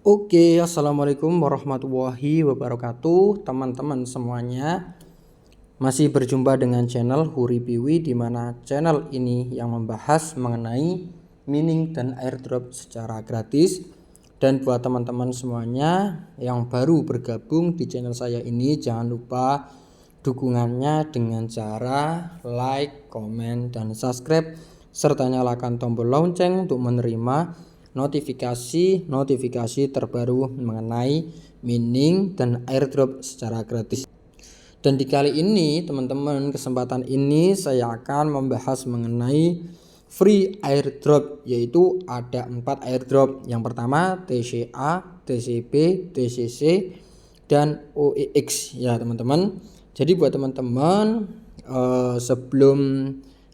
Oke, assalamualaikum warahmatullahi wabarakatuh, teman-teman semuanya. Masih berjumpa dengan channel Huri Piwi, di mana channel ini yang membahas mengenai mining dan airdrop secara gratis. Dan buat teman-teman semuanya yang baru bergabung di channel saya ini, jangan lupa dukungannya dengan cara like, komen, dan subscribe, serta nyalakan tombol lonceng untuk menerima notifikasi terbaru mengenai mining dan airdrop secara gratis. Dan di kali ini teman-teman, kesempatan ini saya akan membahas mengenai free airdrop, yaitu ada 4 airdrop. Yang pertama TCA, TCB, TCC, dan OEX ya teman-teman. Jadi buat teman-teman sebelum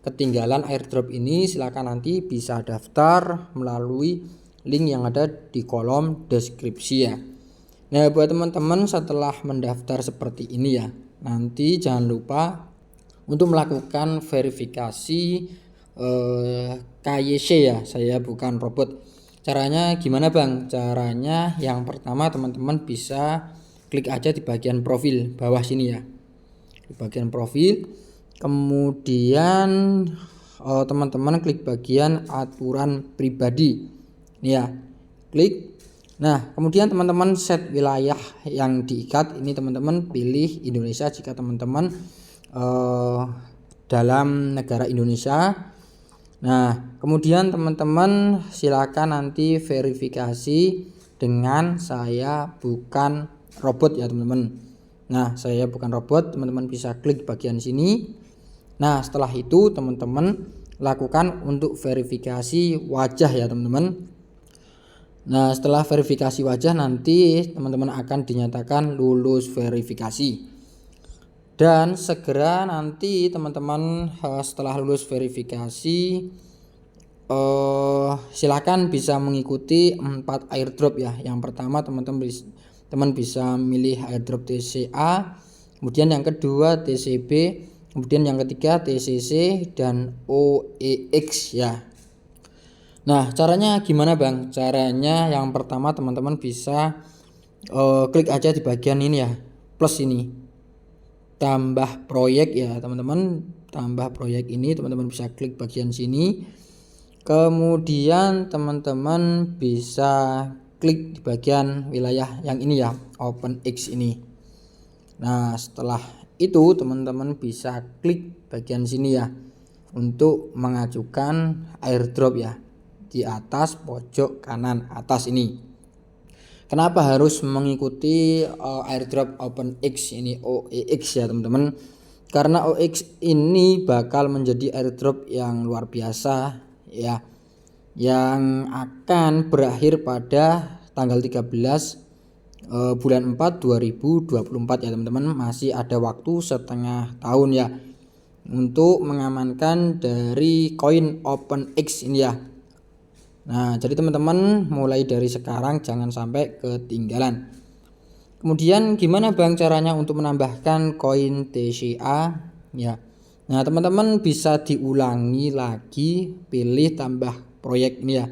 ketinggalan airdrop ini, silakan nanti bisa daftar melalui link yang ada di kolom deskripsi ya. Nah, buat teman-teman setelah mendaftar seperti ini ya, nanti jangan lupa untuk melakukan verifikasi KYC ya. Saya bukan robot. Caranya gimana Bang? Caranya yang pertama teman-teman bisa klik aja di bagian profil bawah sini ya. Di bagian profil, kemudian teman-teman klik bagian aturan pribadi ya, klik. Nah, kemudian teman-teman set wilayah yang diikat. Ini teman-teman pilih Indonesia jika teman-teman dalam negara Indonesia. Nah, kemudian teman-teman silakan nanti verifikasi dengan saya bukan robot ya teman-teman. Nah, saya bukan robot, teman-teman bisa klik bagian sini. Nah, setelah itu teman-teman lakukan untuk verifikasi wajah ya teman-teman. Nah, setelah verifikasi wajah nanti teman-teman akan dinyatakan lulus verifikasi. Dan segera nanti teman-teman setelah lulus verifikasi silakan bisa mengikuti 4 airdrop ya. Yang pertama teman bisa milih airdrop TCA, kemudian yang kedua TCB, kemudian yang ketiga TCC dan OEX ya. Nah, caranya gimana Bang? Caranya yang pertama teman-teman bisa klik aja di bagian ini ya, plus ini, tambah proyek ya teman-teman. Tambah proyek ini teman-teman bisa klik bagian sini. Kemudian teman-teman bisa klik di bagian wilayah yang ini ya, OpenX ini. Nah, setelah itu teman-teman bisa klik bagian sini ya untuk mengajukan airdrop ya, di atas pojok kanan atas ini. Kenapa harus mengikuti airdrop OpenX ini, OEX ya teman-teman? Karena OEX ini bakal menjadi airdrop yang luar biasa ya, yang akan berakhir pada tanggal 13 bulan 4 2024 ya teman-teman. Masih ada waktu setengah tahun ya untuk mengamankan dari koin OpenX ini ya. Nah, jadi teman-teman mulai dari sekarang jangan sampai ketinggalan. Kemudian gimana Bang caranya untuk menambahkan koin TCA ya? Nah, teman-teman bisa diulangi lagi, pilih tambah proyek ini ya.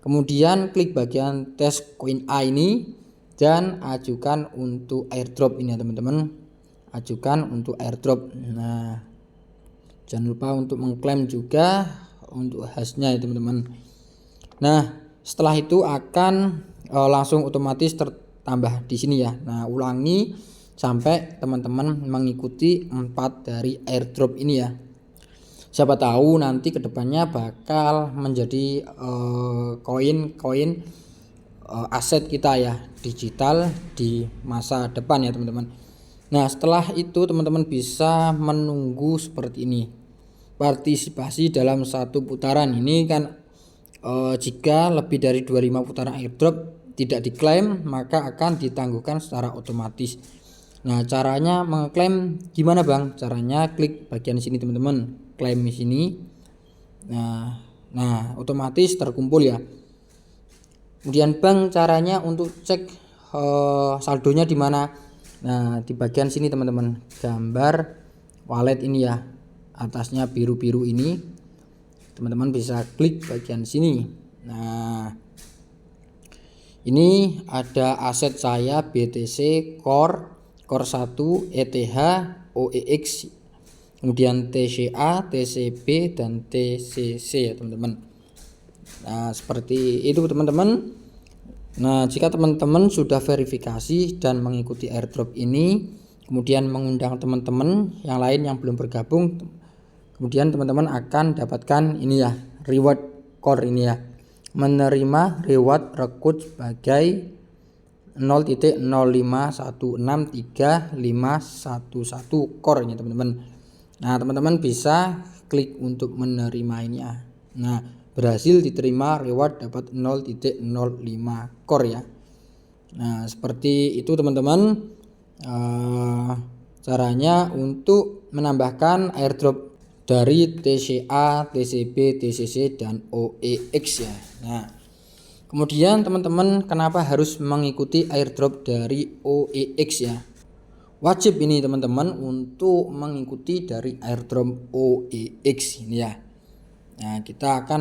Kemudian klik bagian tes koin A ini dan ajukan untuk airdrop ini ya teman-teman. Ajukan untuk airdrop. Nah, jangan lupa untuk mengklaim juga untuk hashnya ya teman-teman. Nah, setelah itu akan langsung otomatis tertambah di sini ya. Nah, ulangi sampai teman-teman mengikuti 4 dari airdrop ini ya. Siapa tahu nanti kedepannya bakal menjadi koin-koin aset kita ya, digital di masa depan ya teman-teman. Nah, setelah itu teman-teman bisa menunggu seperti ini. Partisipasi dalam satu putaran ini kan jika lebih dari 25 putaran airdrop tidak diklaim, maka akan ditangguhkan secara otomatis. Nah, caranya mengklaim gimana Bang? Caranya klik bagian sini teman-teman, klaim di sini. Nah, otomatis terkumpul ya. Kemudian Bang, caranya untuk cek saldonya di mana? Nah, di bagian sini teman-teman, gambar wallet ini ya, atasnya biru-biru ini. Teman-teman bisa klik bagian sini. Nah, Ini ada aset saya BTC Core 1 ETH OEX, kemudian TCA, TCB dan TCC ya teman-teman. Nah, seperti itu teman-teman. Nah, jika teman-teman sudah verifikasi dan mengikuti airdrop ini, kemudian mengundang teman-teman yang lain yang belum bergabung, kemudian teman-teman akan dapatkan ini ya, reward core ini ya, menerima reward rekrut sebagai 0.05163.511 core ini teman-teman. Nah, teman-teman bisa klik untuk menerima ini ya. Nah, berhasil diterima reward dapat 0.05 core ya. Nah, seperti itu teman-teman caranya untuk menambahkan airdrop dari TCA, TCB, TCC dan OEX ya. Nah, kemudian teman-teman kenapa harus mengikuti airdrop dari OEX ya? Wajib ini teman-teman untuk mengikuti dari airdrop OEX ini ya. Nah, kita akan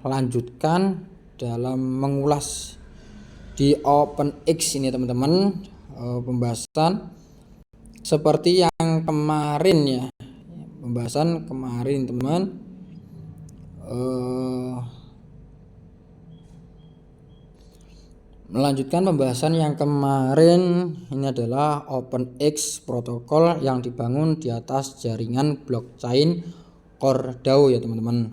melanjutkan dalam mengulas di OpenX ini teman-teman, pembahasan seperti yang kemarin ya. Pembahasan kemarin teman, melanjutkan pembahasan yang kemarin. Ini adalah OpenX protokol yang dibangun di atas jaringan blockchain CoreDAO ya teman-teman.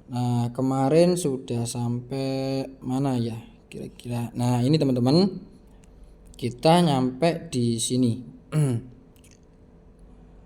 Nah, kemarin sudah sampai mana ya kira-kira? Nah, ini teman-teman, kita nyampe di sini.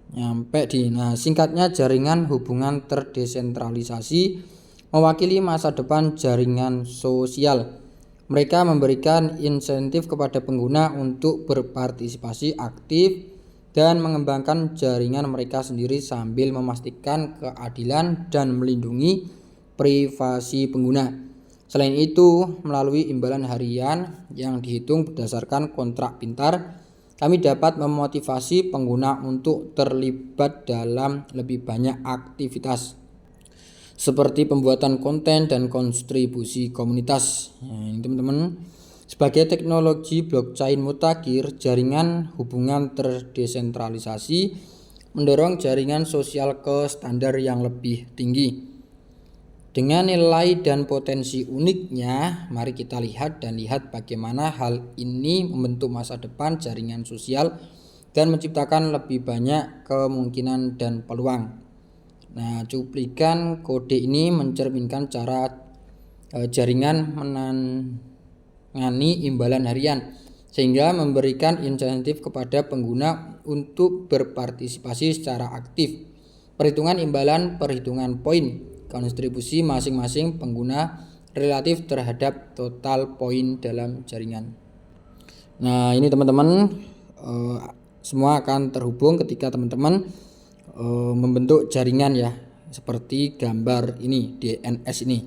Nah, singkatnya, jaringan hubungan terdesentralisasi mewakili masa depan jaringan sosial. Mereka memberikan insentif kepada pengguna untuk berpartisipasi aktif dan mengembangkan jaringan mereka sendiri sambil memastikan keadilan dan melindungi privasi pengguna. Selain itu, melalui imbalan harian yang dihitung berdasarkan kontrak pintar, kami dapat memotivasi pengguna untuk terlibat dalam lebih banyak aktivitas seperti pembuatan konten dan kontribusi komunitas. Nah, ini teman-teman, sebagai teknologi blockchain mutakhir, jaringan hubungan terdesentralisasi mendorong jaringan sosial ke standar yang lebih tinggi. Dengan nilai dan potensi uniknya, mari kita lihat bagaimana hal ini membentuk masa depan jaringan sosial dan menciptakan lebih banyak kemungkinan dan peluang. Nah, cuplikan kode ini mencerminkan cara jaringan menangani imbalan harian sehingga memberikan insentif kepada pengguna untuk berpartisipasi secara aktif. Perhitungan imbalan, perhitungan poin kontribusi masing-masing pengguna relatif terhadap total poin dalam jaringan. Nah, ini teman-teman, semua akan terhubung ketika teman-teman membentuk jaringan ya, seperti gambar ini, DNS ini.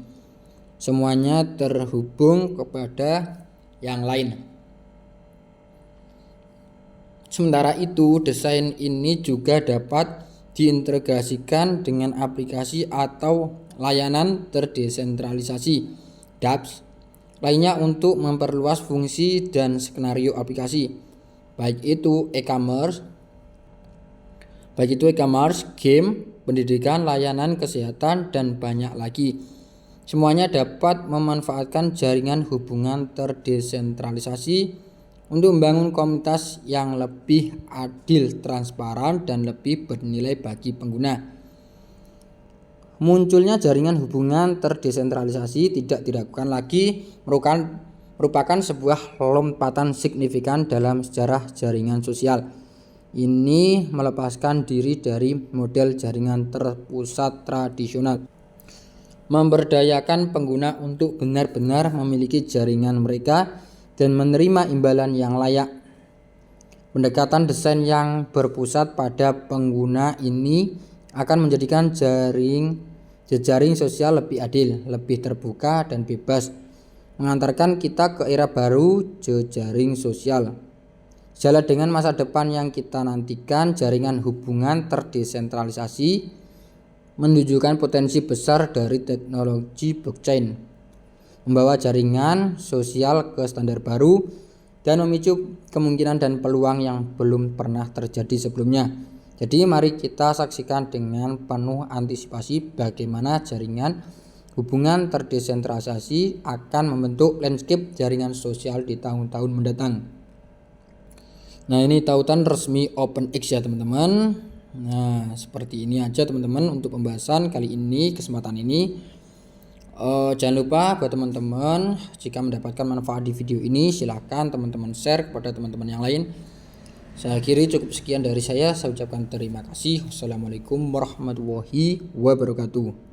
Semuanya terhubung kepada yang lain. Sementara itu, desain ini juga dapat diintegrasikan dengan aplikasi atau layanan terdesentralisasi dApps lainnya untuk memperluas fungsi dan skenario aplikasi, baik itu e-commerce, game, pendidikan, layanan kesehatan, dan banyak lagi. Semuanya dapat memanfaatkan jaringan hubungan terdesentralisasi untuk membangun komunitas yang lebih adil, transparan, dan lebih bernilai bagi pengguna. Munculnya jaringan hubungan terdesentralisasi tidak diragukan lagi merupakan sebuah lompatan signifikan dalam sejarah jaringan sosial. Ini melepaskan diri dari model jaringan terpusat tradisional, memberdayakan pengguna untuk benar-benar memiliki jaringan mereka dan menerima imbalan yang layak. Pendekatan desain yang berpusat pada pengguna ini akan menjadikan jejaring sosial lebih adil, lebih terbuka, dan bebas, mengantarkan kita ke era baru jejaring sosial. Sejalan dengan masa depan yang kita nantikan, jaringan hubungan terdesentralisasi menunjukkan potensi besar dari teknologi blockchain. membawa jaringan sosial ke standar baru, dan memicu kemungkinan dan peluang yang belum pernah terjadi sebelumnya. Jadi mari kita saksikan dengan penuh antisipasi bagaimana jaringan hubungan terdesentralisasi akan membentuk landscape jaringan sosial di tahun-tahun mendatang. Nah, ini tautan resmi OpenX ya teman-teman. Nah, seperti ini aja teman-teman untuk pembahasan kali ini, kesempatan ini. Jangan lupa buat teman-teman, jika mendapatkan manfaat di video ini silahkan teman-teman share kepada teman-teman yang lain. Saya akhiri cukup sekian dari saya ucapkan terima kasih. Wassalamualaikum warahmatullahi wabarakatuh.